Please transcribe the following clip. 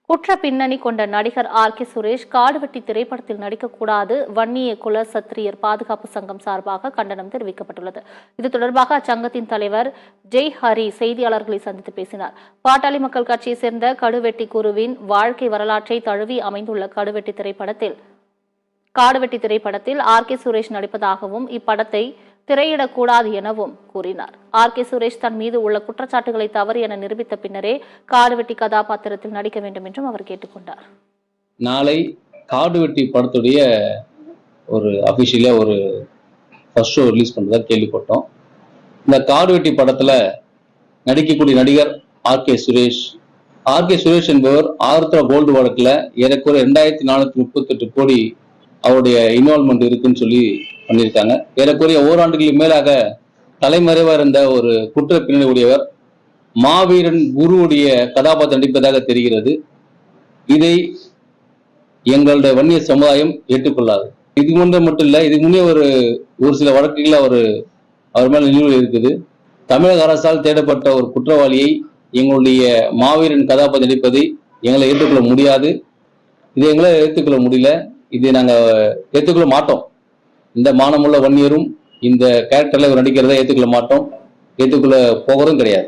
குற்ற பின்னணி கொண்ட நடிகர் ஆர்.கே. சுரேஷ் காடுவெட்டி திரைப்படத்தில் நடிக்கக்கூடாது வன்னிய குல சத்திரியர் பாதுகாப்பு சங்கம் சார்பாக கண்டனம் தெரிவிக்கப்பட்டுள்ளது. இது தொடர்பாக அச்சங்கத்தின் தலைவர் ஜெய் ஹரி செய்தியாளர்களை சந்தித்து பேசினார். பாட்டாளி மக்கள் கட்சியை சேர்ந்த கடுவெட்டி குருவின் வாழ்க்கை வரலாற்றை தழுவி அமைந்துள்ள காடுவெட்டி திரைப்படத்தில் ஆர்.கே. சுரேஷ் நடிப்பதாகவும் இப்படத்தை திரையிடக்கூடாது எனவும் கூறினார். ஆர்.கே. சுரேஷ் தன் மீது உள்ள குற்றச்சாட்டுகளை தவறு என நிரூபித்த பின்னரே காடுவெட்டி கதாபாத்திரத்தில் நடிக்க வேண்டும் என்றும் அவர் கேட்டுக்கொண்டார். நாளை காடுவெட்டி படத்துடைய ஒரு அபிஷியலா ஒரு ஃபர்ஸ்ட் ஷோ ரிலீஸ் பண்றதா கேள்விப்பட்டோம். இந்த காடுவெட்டி படத்துல நடிக்கக்கூடிய நடிகர் ஆர்.கே. சுரேஷ். ஆர்.கே. சுரேஷ் என்பவர் ஆருத்ரா கோல்டு வழக்குல ஏறக்குறைய 2438 கோடி அவருடைய இன்வால்மெண்ட் இருக்குன்னு சொல்லி பண்ணியிருக்காங்க. ஏறக்குறைய ஓராண்டுகளுக்கு மேலாக தலைமறைவா இருந்த ஒரு குற்ற பின்னணி உடையவர் மாவீரன் குருவுடைய கதாபாத்திரம் நடிப்பதாக தெரிகிறது. இதை எங்களுடைய வன்னிய சமுதாயம் ஏற்றுக்கொள்ளாது. இது முன்னே மட்டும் இல்ல, இதுக்கு முன்னே ஒரு சில வழக்குகள் அவர் மேல நிலுவையில் இருக்குது. தமிழக அரசால் தேடப்பட்ட ஒரு குற்றவாளியை எங்களுடைய மாவீரன் கதாபாத்திரம் நடிப்பதை எங்களை ஏற்றுக்கொள்ள முடியாது. இதை எங்களால் ஏற்றுக்கொள்ள முடியல. இதை நாங்க ஏற்றுக்கொள்ள மாட்டோம். இந்த மானமுள்ள வன்னியரும் இந்த கேரக்டர்ல நடிக்கிறத ஏற்றுக்கொள்ள மாட்டோம், ஏற்றுக்கொள்ள போகிறதும் கிடையாது.